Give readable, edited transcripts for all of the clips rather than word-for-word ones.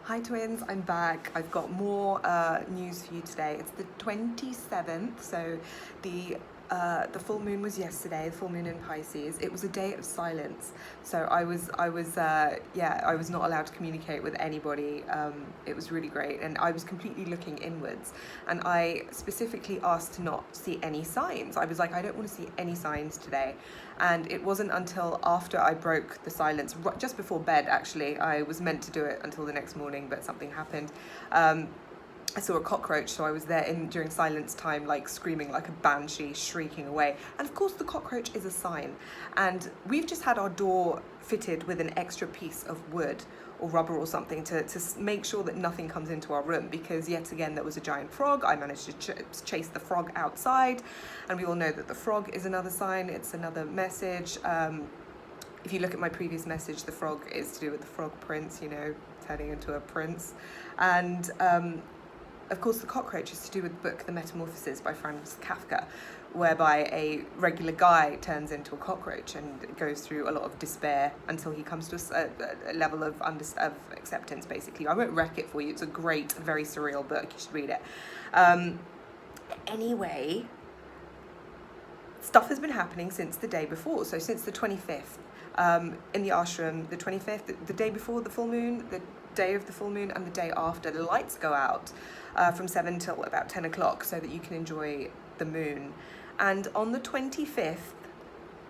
Hi twins, I'm back. I've got more news for you today. It's the 27th, so the full moon was yesterday, the full moon in Pisces. It was a day of silence, so I was not allowed to communicate with anybody. It was really great, and I was completely looking inwards, and I specifically asked to not see any signs. I was like, I don't want to see any signs today. And it wasn't until after I broke the silence, just before bed actually. I was meant to do it until the next morning, but something happened. I saw a cockroach, so I was there during silence time, like screaming like a banshee, shrieking away. And of course the cockroach is a sign. And we've just had our door fitted with an extra piece of wood or rubber or something to make sure that nothing comes into our room, because yet again there was a giant frog. I managed to chase the frog outside, and we all know that the frog is another sign. It's another message. If you look at my previous message, the frog is to do with the frog prince, turning into a prince. And of course, the cockroach is to do with the book The Metamorphoses by Franz Kafka, whereby a regular guy turns into a cockroach and goes through a lot of despair until he comes to a level of acceptance, basically. I won't wreck it for you. It's a great, very surreal book. You should read it. Anyway, stuff has been happening since the day before, so since the 25th. In the ashram, the 25th, the day before the full moon, the day of the full moon, and the day after, the lights go out from 7 till about 10 o'clock so that you can enjoy the moon. And on the 25th,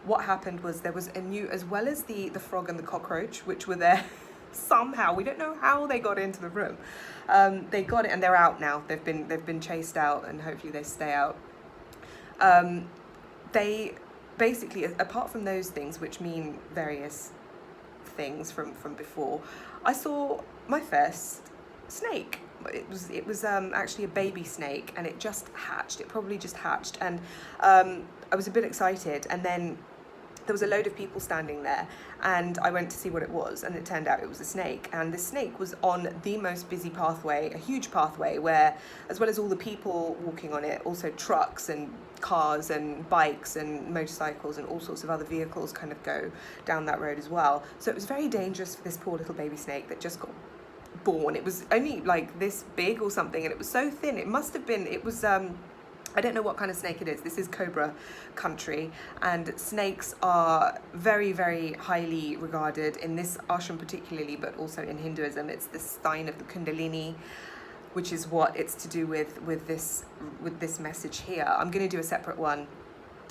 what happened was there was a new, as well as the frog and the cockroach, which were there somehow, we don't know how they got into the room. They got it, and they're out now. They've been chased out, and hopefully they stay out. They basically, apart from those things which mean various things from before, I saw my first snake. It was actually a baby snake, and it just hatched. It probably just hatched, and I was a bit excited. And then there was a load of people standing there, and I went to see what it was, and it turned out it was a snake. And the snake was on the most busy pathway, a huge pathway where, as well as all the people walking on it, also trucks and cars and bikes and motorcycles and all sorts of other vehicles kind of go down that road as well. So it was very dangerous for this poor little baby snake that just got born. It was only like this big or something, and it was so thin. It must have been, it was I don't know what kind of snake it is. This is cobra country, and snakes are very, very highly regarded in this ashram particularly, but also in Hinduism. It's the sign of the Kundalini, which is what it's to do with this message here. I'm going to do a separate one,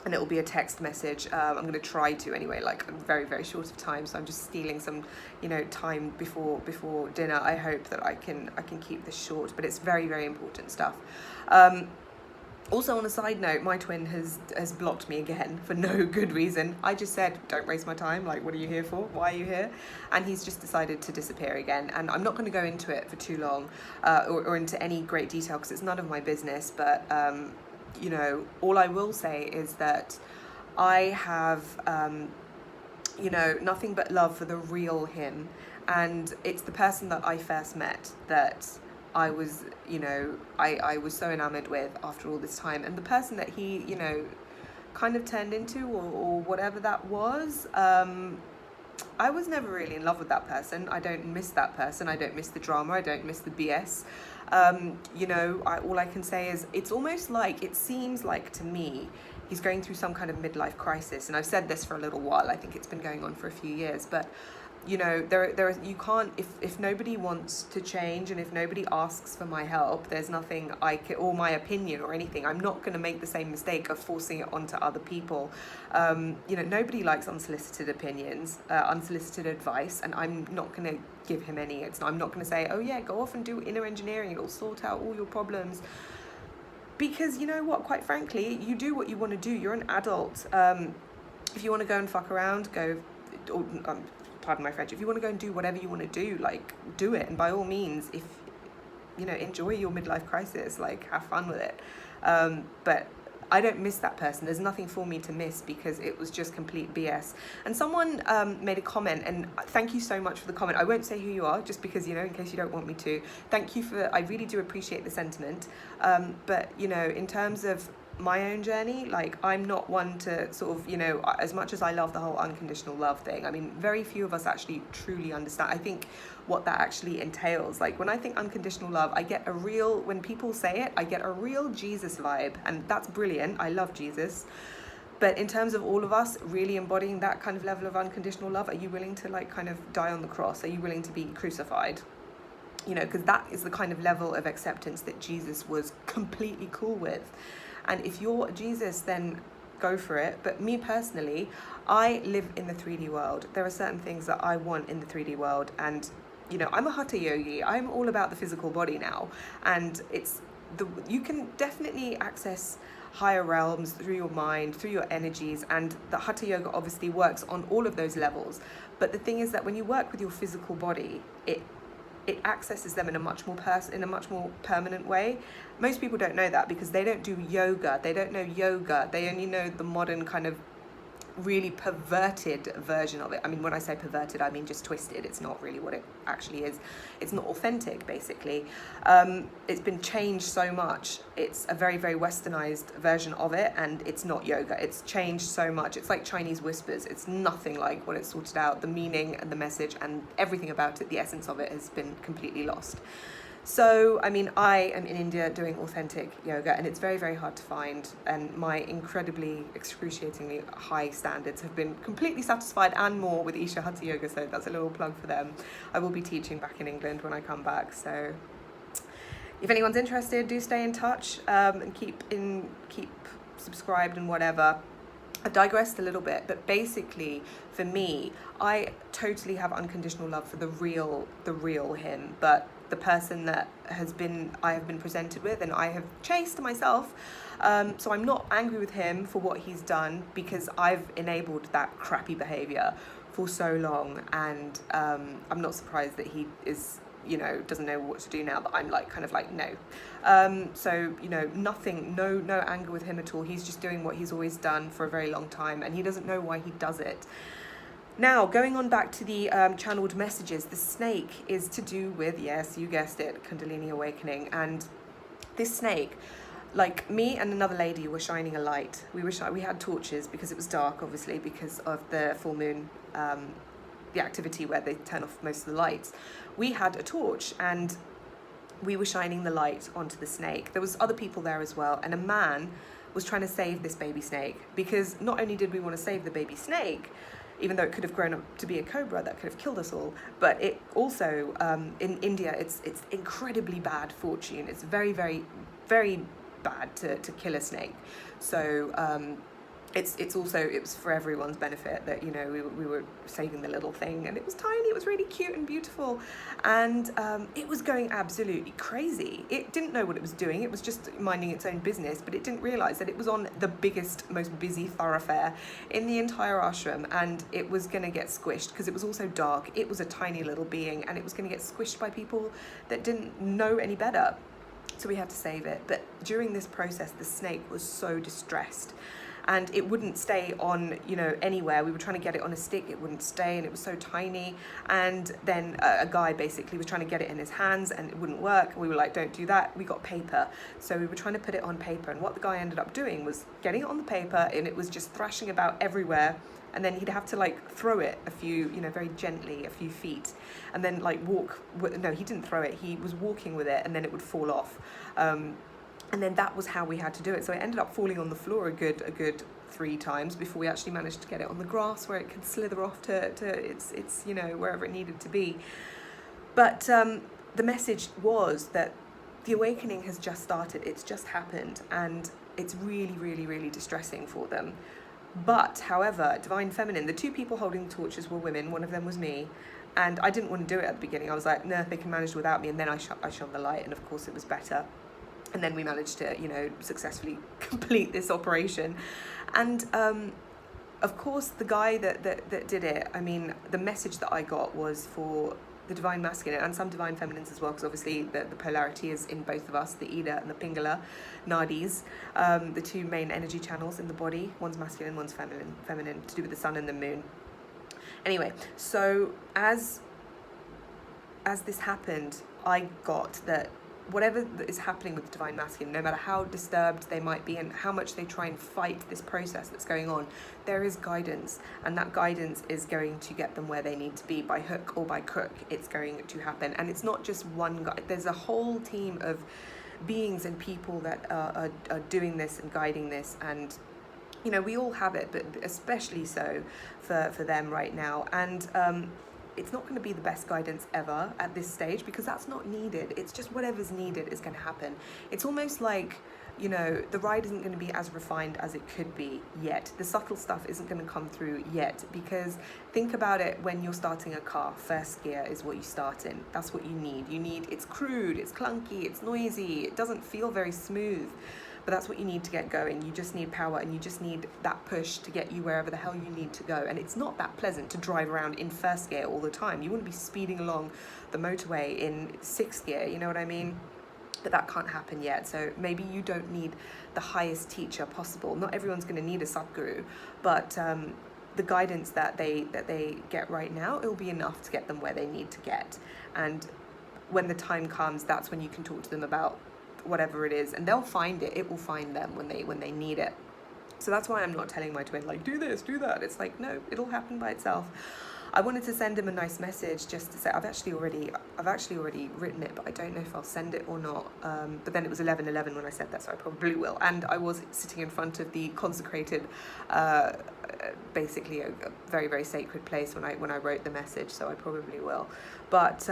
and it will be a text message. I'm going to try to anyway, like I'm very, very short of time, so I'm just stealing some, time before dinner. I hope that I can keep this short, but it's very, very important stuff. Also, on a side note, my twin has blocked me again for no good reason. I just said, don't waste my time. Like, what are you here for? Why are you here? And he's just decided to disappear again. And I'm not going to go into it for too long or into any great detail, because it's none of my business. But, all I will say is that I have, nothing but love for the real him. And it's the person that I first met that I was, I was so enamored with after all this time. And the person that he, kind of turned into or whatever that was, I was never really in love with that person. I don't miss that person. I don't miss the drama. I don't miss the BS. All I can say is it's almost like, it seems like to me, he's going through some kind of midlife crisis. And I've said this for a little while. I think it's been going on for a few years, but there you can't, if nobody wants to change, and if nobody asks for my help, there's nothing or my opinion or anything. I'm not going to make the same mistake of forcing it onto other people. Nobody likes unsolicited opinions, unsolicited advice, and I'm not going to give him any. I'm not going to say, oh yeah, go off and do inner engineering, it'll sort out all your problems. Because you know what, quite frankly, you do what you want to do. You're an adult. If you want to go and fuck around, go, pardon my French, if you want to go and do whatever you want to do, like, do it. And by all means, if, enjoy your midlife crisis, like, have fun with it. But I don't miss that person. There's nothing for me to miss, because it was just complete BS. And someone made a comment, and thank you so much for the comment. I won't say who you are, just because, in case you don't want me to. Thank you I really do appreciate the sentiment. But, in terms of my own journey. Like, I'm not one to sort of, you know, as much as I love the whole unconditional love thing, I mean, very few of us actually truly understand, I think, what that actually entails. Like, when I think unconditional love, I get a real, when people say it, I get a real Jesus vibe, and that's brilliant. I love Jesus. But in terms of all of us really embodying that kind of level of unconditional love, are you willing to like kind of die on the cross? Are you willing to be crucified? You know, because that is the kind of level of acceptance that Jesus was completely cool with. And if you're Jesus, then go for it. But me personally, I live in the 3D world. There are certain things that I want in the 3D world. And, you know, I'm a Hatha yogi. I'm all about the physical body now. And you can definitely access higher realms through your mind, through your energies, and the Hatha yoga obviously works on all of those levels. But the thing is that when you work with your physical body, it accesses them in a much more permanent way. Most people don't know that because they don't do yoga. They don't know yoga. They only know the modern kind of really perverted version of it. I mean, when I say perverted, I mean just twisted. It's not really what it actually is. It's not authentic, basically. It's been changed so much. It's a very, very westernized version of it, and it's not yoga. It's changed so much. It's like Chinese whispers. It's nothing like what it's sorted out. The meaning and the message and everything about it, the essence of it, has been completely lost. So, I mean, I am in India doing authentic yoga, and it's very, very hard to find, and my incredibly, excruciatingly high standards have been completely satisfied and more with Isha Hatha Yoga, so that's a little plug for them. I will be teaching back in England when I come back, so if anyone's interested, do stay in touch, and keep subscribed and whatever. I've digressed a little bit, but basically, for me, I totally have unconditional love for the real him, but the person that I have been presented with and I have chased myself. So I'm not angry with him for what he's done, because I've enabled that crappy behavior for so long, and I'm not surprised that he is, you know, doesn't know what to do now that I'm like kind of like no. So, you know, no anger with him at all. He's just doing what he's always done for a very long time, and he doesn't know why he does it. Now, going on back to the channeled messages, the snake is to do with, yes, you guessed it, Kundalini awakening. And this snake, like, me and another lady were shining a light. We had torches because it was dark, obviously, because of the full moon, the activity where they turn off most of the lights. We had a torch and we were shining the light onto the snake. There was other people there as well, and a man was trying to save this baby snake, because not only did we want to save the baby snake, even though it could have grown up to be a cobra that could have killed us all, but it also, in India, it's incredibly bad fortune. It's very, very, very bad to kill a snake. So it was for everyone's benefit that, you know, we were saving the little thing, and it was tiny, it was really cute and beautiful, and it was going absolutely crazy. It didn't know what it was doing. It was just minding its own business, but it didn't realize that it was on the biggest, most busy thoroughfare in the entire ashram, and it was going to get squished because it was also dark. It was a tiny little being, and it was going to get squished by people that didn't know any better. So we had to save it. But during this process, the snake was so distressed, and it wouldn't stay on, you know, anywhere. We were trying to get it on a stick, it wouldn't stay, and it was so tiny. And then a guy basically was trying to get it in his hands, and it wouldn't work. We were like, don't do that. We got paper, so we were trying to put it on paper, and what the guy ended up doing was getting it on the paper, and it was just thrashing about everywhere. And then he'd have to like throw it a few, you know, very gently, a few feet, and then like no, he didn't throw it, he was walking with it, and then it would fall off. And then that was how we had to do it. So it ended up falling on the floor a good 3 times before we actually managed to get it on the grass where it could slither off to its you know, wherever it needed to be. But the message was that the awakening has just started. It's just happened, and it's really, really, really distressing for them. But, however, Divine Feminine, the 2 people holding the torches were women. One of them was me. And I didn't want to do it at the beginning. I was like, no, they can manage without me. And then I shone the light, and of course it was better. And then we managed to, you know, successfully complete this operation. And, of course, the guy that did it, I mean, the message that I got was for the Divine Masculine and some Divine Feminines as well, because obviously the polarity is in both of us, the Ida and the Pingala Nadis, the 2 main energy channels in the body. One's masculine, one's feminine, to do with the sun and the moon. Anyway, so as this happened, I got that whatever is happening with the divine masculine, no matter how disturbed they might be and how much they try and fight this process that's going on, there is guidance, and that guidance is going to get them where they need to be by hook or by crook. It's going to happen, and it's not just one guy. There's a whole team of beings and people that are doing this and guiding this, and you know, we all have it, but especially so for them right now. And it's not going to be the best guidance ever at this stage, because that's not needed. It's just whatever's needed is going to happen. It's almost like, you know, the ride isn't going to be as refined as it could be yet. The subtle stuff isn't going to come through yet, because think about it, when you're starting a car, first gear is what you start in. That's what you need. It's crude, it's clunky, it's noisy, it doesn't feel very smooth. But that's what you need to get going. You just need power, and you just need that push to get you wherever the hell you need to go. And it's not that pleasant to drive around in first gear all the time. You wouldn't be speeding along the motorway in sixth gear, you know what I mean? But that can't happen yet. So maybe you don't need the highest teacher possible. Not everyone's going to need a Sadhguru, but the guidance that they get right now, it'll be enough to get them where they need to get. And when the time comes, that's when you can talk to them about whatever it is, and they'll find it. It will find them when they need it. So that's why I'm not telling my twin, like, do this, do that. It's like, no, it'll happen by itself. I wanted to send him a nice message just to say, I've actually already written it, but I don't know if I'll send it or not. But then it was 11:11 when I said that, so I probably will. And I was sitting in front of the consecrated, basically a very, very sacred place when I wrote the message, so I probably will. But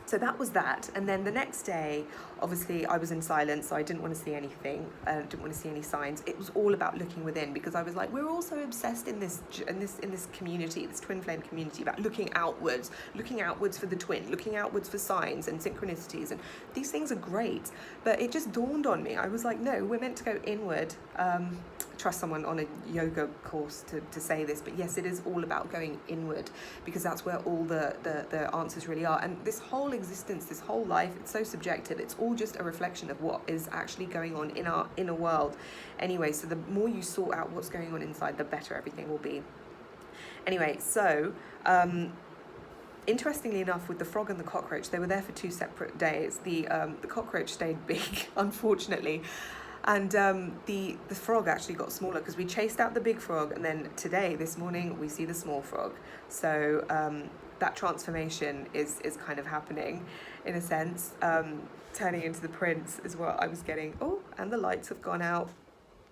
so that was that. And then the next day, obviously I was in silence, so I didn't want to see anything. I didn't want to see any signs. It was all about looking within, because I was like, we're all so obsessed in this community, this twin flame community, about looking outwards for the twin, looking outwards for signs and synchronicities, and these things are great. But it just dawned on me. I was like, no, we're meant to go inward. Trust someone on a yoga course to say this, but yes, it is all about going inward, because that's where all the answers really are. And this whole existence, this whole life, it's so subjective. It's all just a reflection of what is actually going on in our inner world anyway. So the more you sort out what's going on inside, the better everything will be. Anyway, so interestingly enough, with the frog and the cockroach, they were there for 2 separate days. The cockroach stayed big, unfortunately. And the frog actually got smaller, because we chased out the big frog, and then this morning, we see the small frog. So that transformation is kind of happening, in a sense, turning into the prince is what I was getting. Oh, and the lights have gone out.